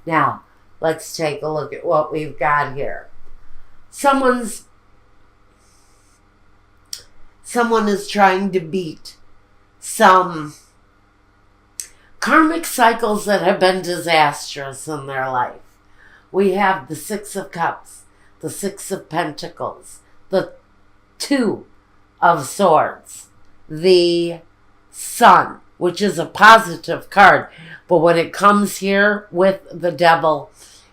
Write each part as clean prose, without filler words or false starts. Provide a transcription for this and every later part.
Now, let's take a look at what we've got here. Someone is trying to beat some karmic cycles that have been disastrous in their life. We have the Six of Cups, the Six of Pentacles, the Two of Swords, the Sun, which is a positive card. But when it comes here with the Devil,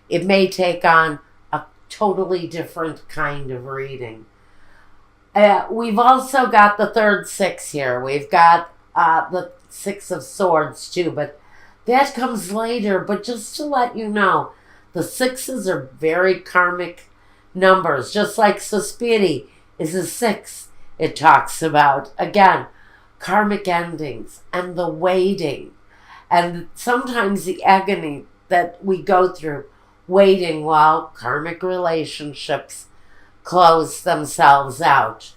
it may take on a totally different kind of reading. We've also got the third six here. We've got the Six of Swords too, but that comes later. But just to let you know, the sixes are very karmic numbers. Just like Suspiri is a six. It talks about, again, karmic endings and the waiting. And sometimes the agony that we go through waiting while karmic relationships close themselves out.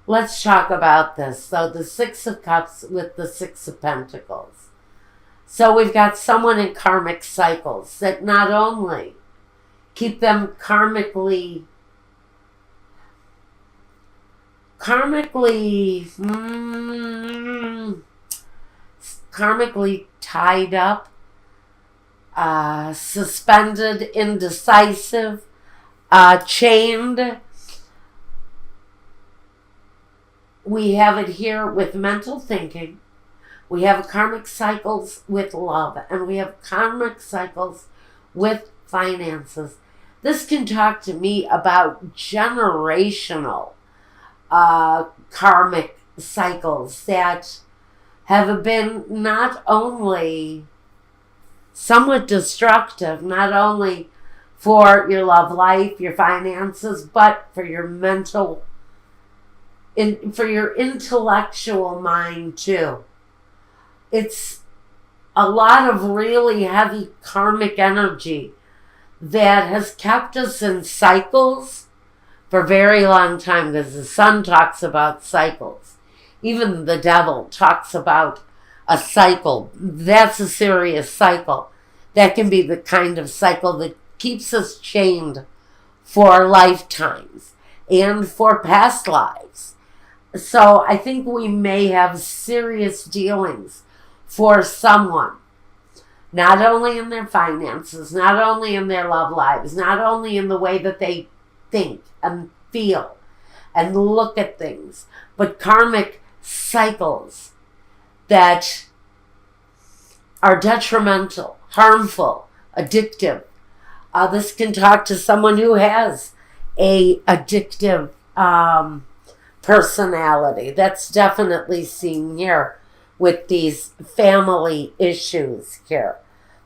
Let's talk about this. So the Six of Cups with the Six of Pentacles. So we've got someone in karmic cycles that not only keep them karmically tied up, suspended, indecisive, chained. We have it here with mental thinking. We have karmic cycles with love, and we have karmic cycles with finances. This can talk to me about generational karmic cycles that have been not only somewhat destructive, not only for your love life, your finances, but for your mental, for your intellectual mind too. It's a lot of really heavy karmic energy that has kept us in cycles for a very long time, because the Sun talks about cycles. Even the Devil talks about a cycle. That's a serious cycle. That can be the kind of cycle that keeps us chained for lifetimes and for past lives. So I think we may have serious dealings for someone, not only in their finances, not only in their love lives, not only in the way that they think and feel and look at things, but karmic cycles that are detrimental, harmful, addictive. This can talk to someone who has a addictive personality. That's definitely seen here with these family issues here.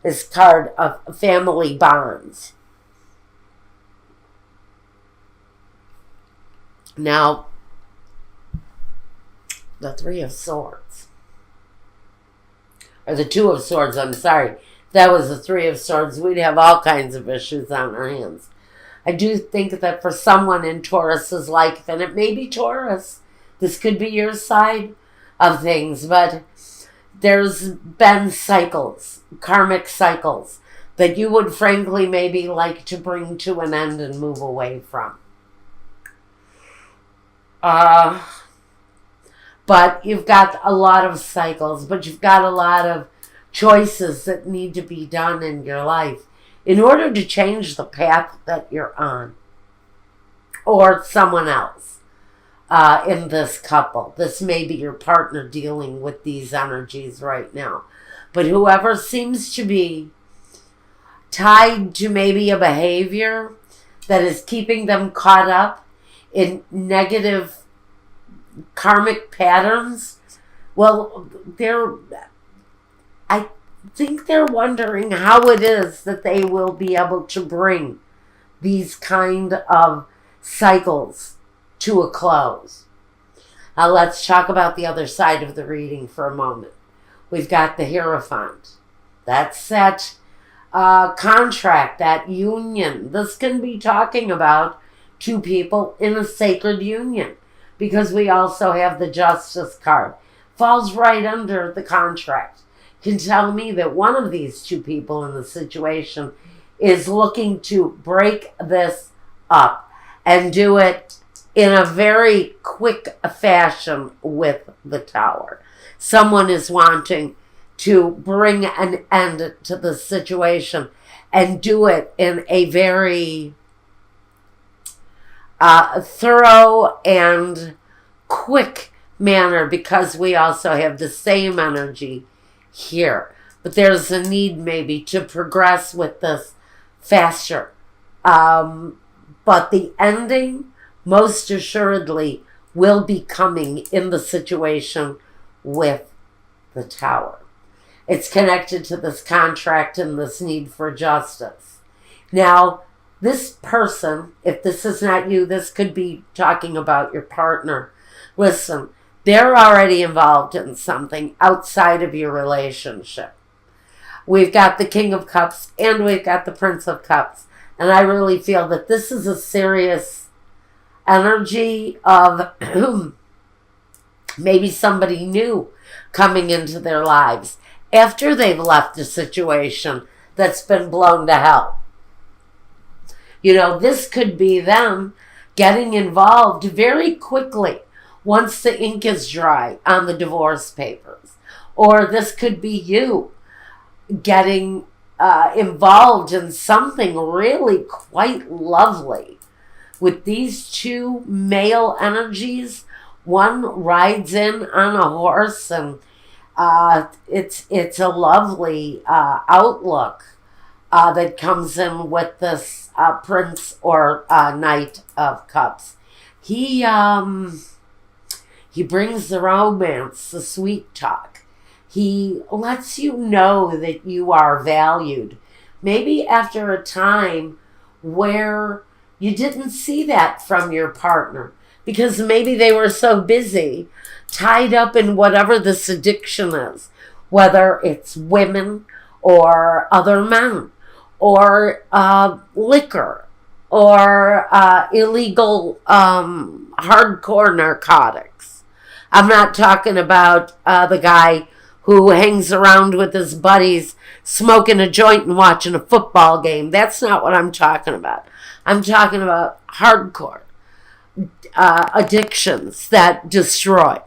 This card of family bonds. Now, the Three of Swords. Or the Two of Swords, I'm sorry. If that was the Three of Swords, we'd have all kinds of issues on our hands. I do think that for someone in Taurus's life, and it may be Taurus, this could be your side of things, but there's been cycles, karmic cycles, that you would frankly maybe like to bring to an end and move away from. But you've got a lot of cycles, but you've got a lot of choices that need to be done in your life in order to change the path that you're on, or someone else in this couple. This may be your partner dealing with these energies right now. But whoever seems to be tied to maybe a behavior that is keeping them caught up in negative karmic patterns, well, I think they're wondering how it is that they will be able to bring these kind of cycles to a close. Now let's talk about the other side of the reading for a moment. We've got the Hierophant. That's that contract, that union. This can be talking about two people in a sacred union, because we also have the Justice card. Falls right under the contract. can tell me that one of these two people in the situation is looking to break this up and do it in a very quick fashion with the Tower. Someone is wanting to bring an end to the situation and do it in a very thorough and quick manner, because we also have the same energy here. But there's a need maybe to progress with this faster. But the ending, most assuredly, will be coming in the situation with the Tower. It's connected to this contract and this need for justice. Now, this person, if this is not you, this could be talking about your partner. Listen, they're already involved in something outside of your relationship. We've got the King of Cups and we've got the Prince of Cups. And I really feel that this is a serious energy of maybe somebody new coming into their lives after they've left a situation that's been blown to hell. You know, this could be them getting involved very quickly once the ink is dry on the divorce papers. Or this could be you getting involved in something really quite lovely. With these two male energies, one rides in on a horse, and it's a lovely outlook that comes in with this Prince or Knight of Cups. He brings the romance, the sweet talk. He lets you know that you are valued. Maybe after a time where you didn't see that from your partner, because maybe they were so busy, tied up in whatever this addiction is, whether it's women or other men or liquor or illegal hardcore narcotics. I'm not talking about the guy who hangs around with his buddies smoking a joint and watching a football game. That's not what I'm talking about. I'm talking about hardcore addictions that destroy.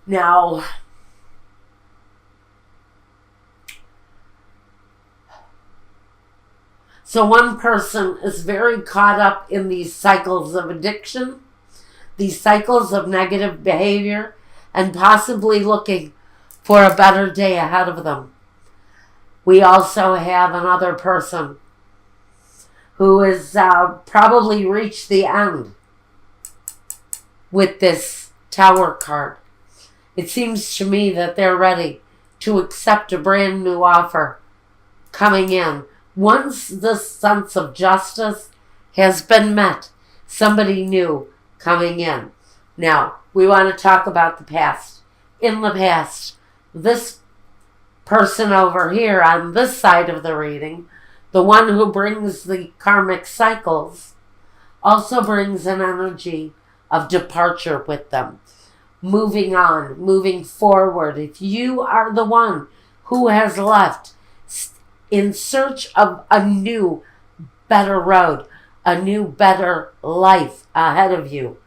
Now, so one person is very caught up in these cycles of addiction, these cycles of negative behavior, and possibly looking for a better day ahead of them. We also have another person who has probably reached the end with this Tower card. It seems to me that they're ready to accept a brand new offer coming in. Once this sense of justice has been met, somebody new coming in. Now, we want to talk about the past. In the past, this person over here on this side of the reading, the one who brings the karmic cycles, also brings an energy of departure with them. Moving on, moving forward. If you are the one who has left in search of a new, better road, a new, better life ahead of you,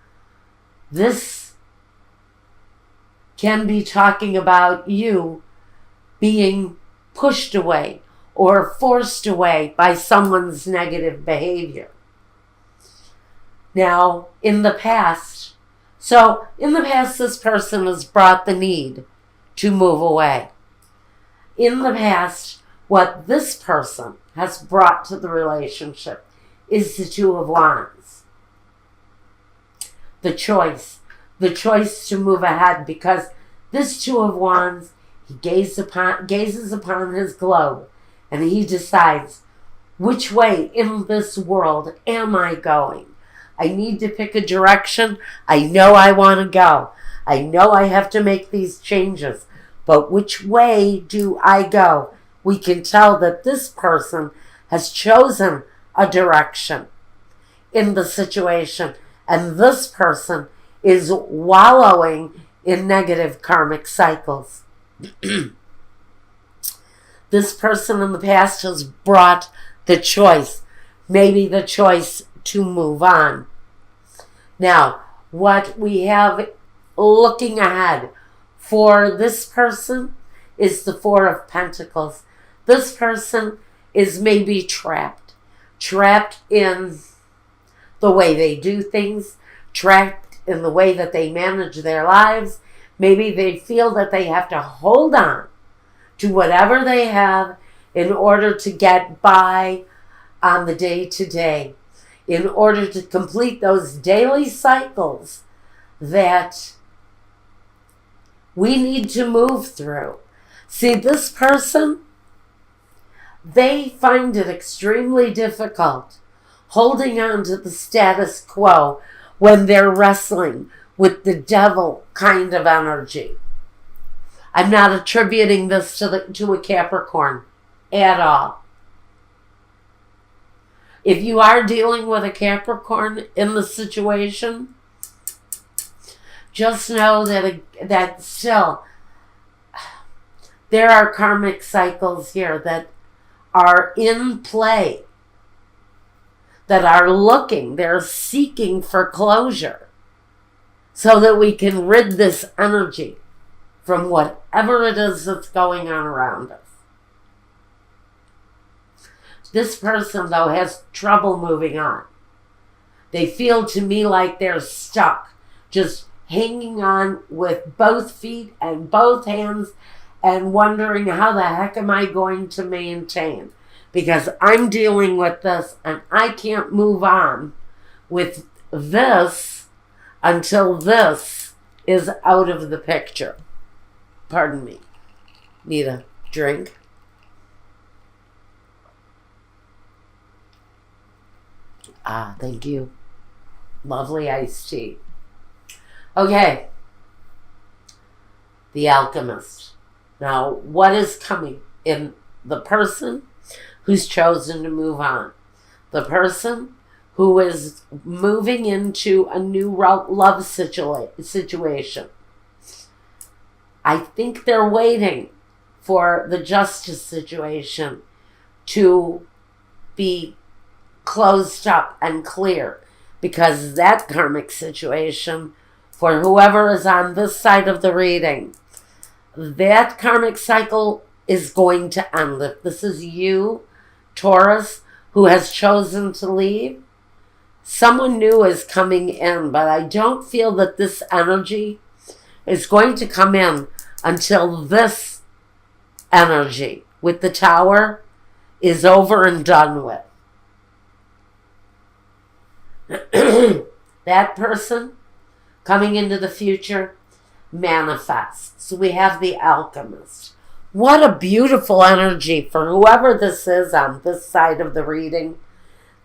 this can be talking about you being pushed away or forced away by someone's negative behavior. Now, in the past, this person has brought the need to move away. In the past, what this person has brought to the relationship is the Two of Wands. The choice to move ahead, because this Two of Wands, he gazes upon his globe, and he decides, which way in this world am I going? I need to pick a direction. I know I want to go. I know I have to make these changes. But which way do I go? We can tell that this person has chosen a direction in the situation. And this person is wallowing in negative karmic cycles. this person in the past has brought the choice, maybe the choice to move on. Now, what we have looking ahead for this person is the Four of Pentacles. This person is maybe trapped in the way they do things, trapped in the way that they manage their lives. Maybe they feel that they have to hold on to whatever they have in order to get by on the day-to-day, in order to complete those daily cycles that we need to move through. See, this person, they find it extremely difficult holding on to the status quo when they're wrestling with the devil kind of energy. I'm not attributing this to a Capricorn at all. If you are dealing with a Capricorn in the situation, just know that still there are karmic cycles here that are in play, that are looking, they're seeking for closure so that we can rid this energy from whatever it is that's going on around us. This person, though, has trouble moving on. They feel to me like they're stuck, just hanging on with both feet and both hands and wondering, how the heck am I going to maintain? Because I'm dealing with this and I can't move on with this until this is out of the picture. Pardon me. Need a drink? Ah, thank you. Lovely iced tea. Okay. The Alchemist. Now, what is coming in the person who's chosen to move on? The person who is moving into a new love situation. I think they're waiting for the justice situation to be closed up and clear, because that karmic situation, for whoever is on this side of the reading, that karmic cycle is going to end. If this is you, Taurus, who has chosen to leave, someone new is coming in, but I don't feel that this energy is going to come in until this energy with the Tower is over and done with. That person coming into the future manifests. So we have the Alchemist. What a beautiful energy for whoever this is on this side of the reading.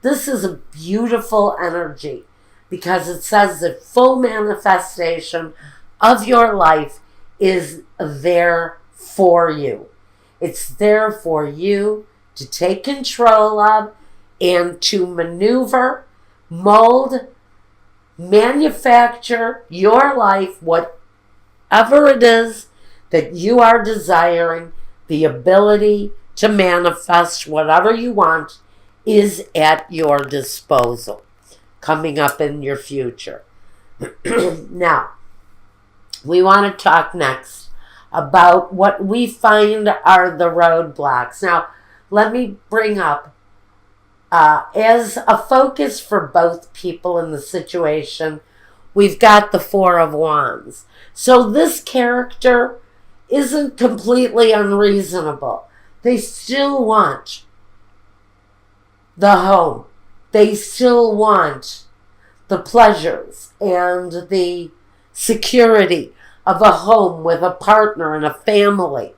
This is a beautiful energy because it says that full manifestation of your life is there for you. It's there for you to take control of and to maneuver, mold, manufacture your life, whatever it is that you are desiring. The ability to manifest whatever you want is at your disposal coming up in your future. Now, we want to talk next about what we find are the roadblocks. Now, let me bring up, as a focus for both people in the situation, we've got the Four of Wands. So this character isn't completely unreasonable. They still want the home. They still want the pleasures and the security of a home with a partner and a family.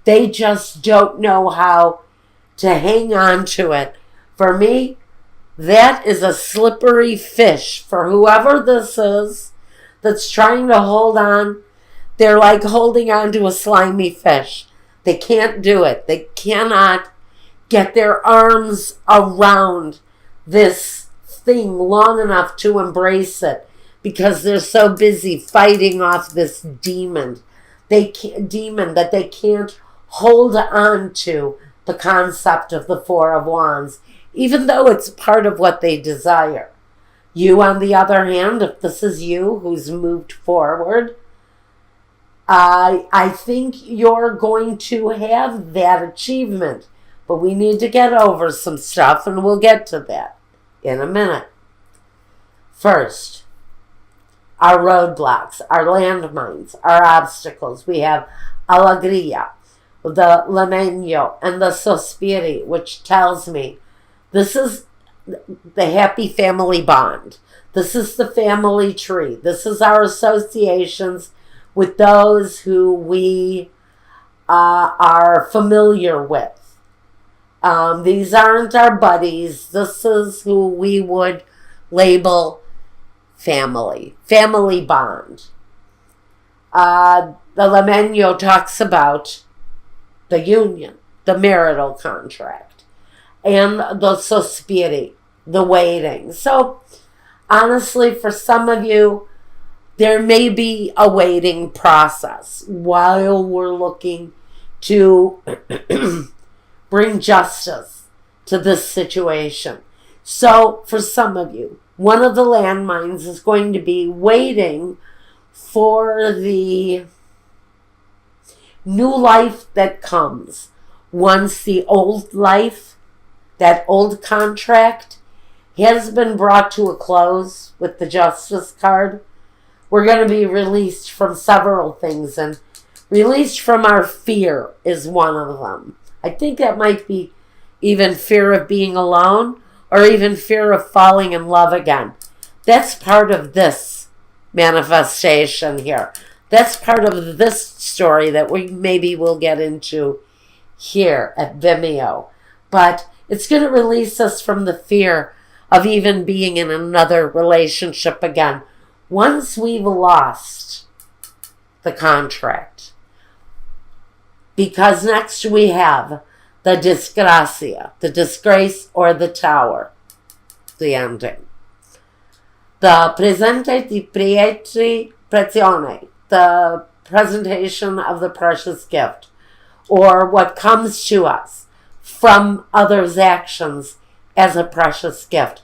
They just don't know how to hang on to it. For me, that is a slippery fish for whoever this is that's trying to hold on. They're like holding on to a slimy fish. They can't do it. They cannot get their arms around this thing long enough to embrace it because they're so busy fighting off this demon. Demon that they can't hold on to the concept of the Four of Wands, even though it's part of what they desire. You, on the other hand, if this is you who's moved forward, I think you're going to have that achievement. But we need to get over some stuff, and we'll get to that in a minute. First, our roadblocks, our landmines, our obstacles. We have alegria, the lamento, and the sospiri, which tells me this is the happy family bond. This is the family tree. This is our associations with those who we are familiar with. These aren't our buddies. This is who we would label family bond. The lamento talks about the union, the marital contract, and the sospiri, the waiting. So, honestly, for some of you, there may be a waiting process while we're looking to bring justice to this situation. So, for some of you, one of the landmines is going to be waiting for the new life that comes once the old life, that old contract, has been brought to a close with the Justice card. We're going to be released from several things, and released from our fear is one of them. I think that might be even fear of being alone, or even fear of falling in love again. That's part of this manifestation here. That's part of this story that we maybe will get into here at Vimeo. But it's going to release us from the fear of even being in another relationship again once we've lost the contract. Because next we have the disgrazia, the disgrace or the tower, the ending. The presente di prezione, the presentation of the precious gift, or what comes to us from others' actions as a precious gift.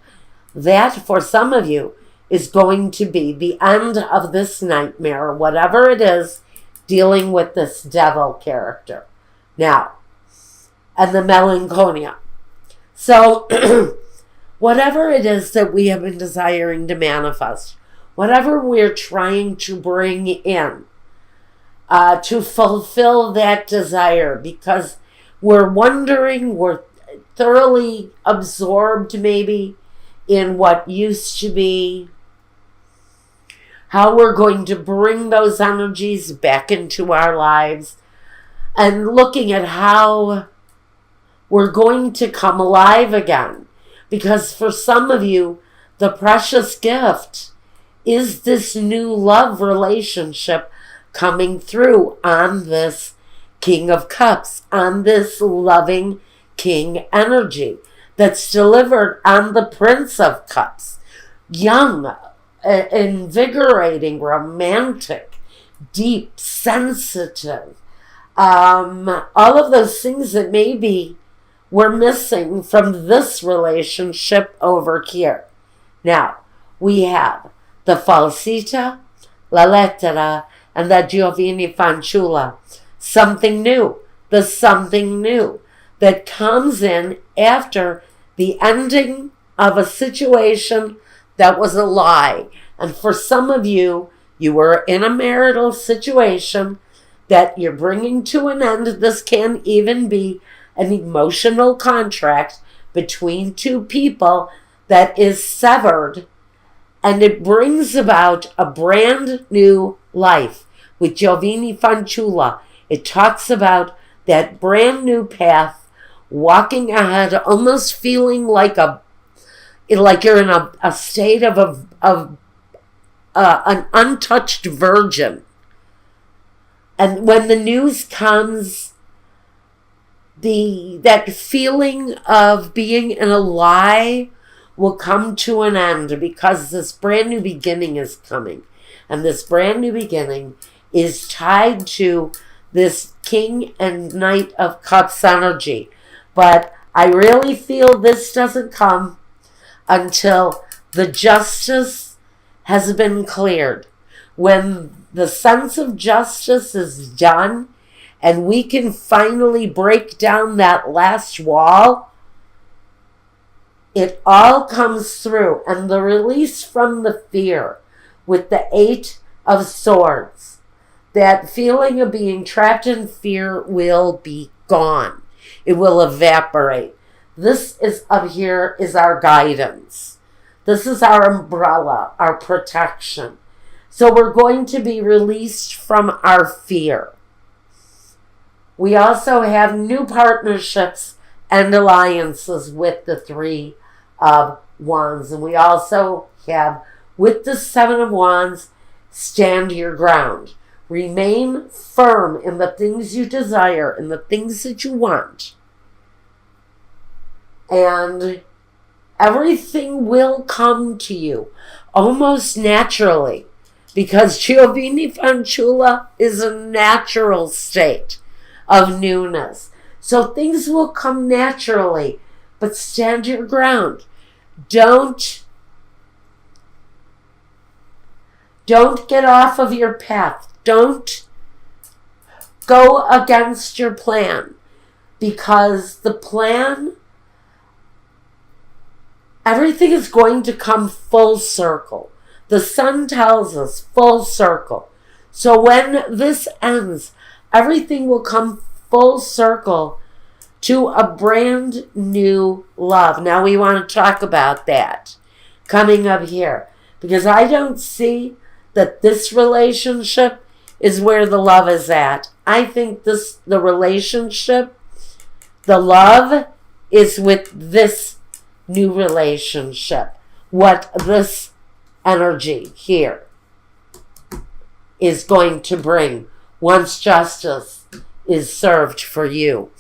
That, for some of you, is going to be the end of this nightmare, whatever it is, dealing with this devil character. Now, and the melancholia. So, whatever it is that we have been desiring to manifest, whatever we're trying to bring in, to fulfill that desire, because we're wondering, we're thoroughly absorbed maybe in what used to be, how we're going to bring those energies back into our lives, and looking at how we're going to come alive again. Because for some of you, the precious gift is this new love relationship coming through on this King of Cups, on this loving King energy that's delivered on the Prince of Cups. Young, invigorating, romantic, deep, sensitive. All of those things that maybe we're missing from this relationship over here. Now, we have the falsita, la lettera, and the Giovanni Fanciulla. Something new. The something new that comes in after the ending of a situation that was a lie. And for some of you, you were in a marital situation that you're bringing to an end. This can even be an emotional contract between two people that is severed, and it brings about a brand new life. With Giovanni Fanciulla, it talks about that brand new path, walking ahead, almost feeling like you're in a state of an untouched virgin. And when the news comes, that feeling of being in a lie will come to an end, because this brand new beginning is coming. And this brand new beginning is tied to this King and Knight of Cups energy. But I really feel this doesn't come until the justice has been cleared. When the sense of justice is done and we can finally break down that last wall, it all comes through. And the release from the fear with the 8 of Swords, that feeling of being trapped in fear will be gone. It will evaporate. This is up here is our guidance. This is our umbrella, our protection. So we're going to be released from our fear. We also have new partnerships and alliances with the 3 of Wands. And we also have, with the 7 of Wands, stand your ground. Remain firm in the things you desire, in the things that you want. And everything will come to you almost naturally, because Giovanni Fanciulla is a natural state of newness. So things will come naturally, but stand your ground. Don't get off of your path. Don't go against your plan, because the plan, everything is going to come full circle. The sun tells us full circle. So when this ends, everything will come full circle to a brand new love. Now we want to talk about that coming up here, because I don't see that this relationship is where the love is at. I think the relationship, the love is with this new relationship. What this energy here is going to bring once justice is served for you.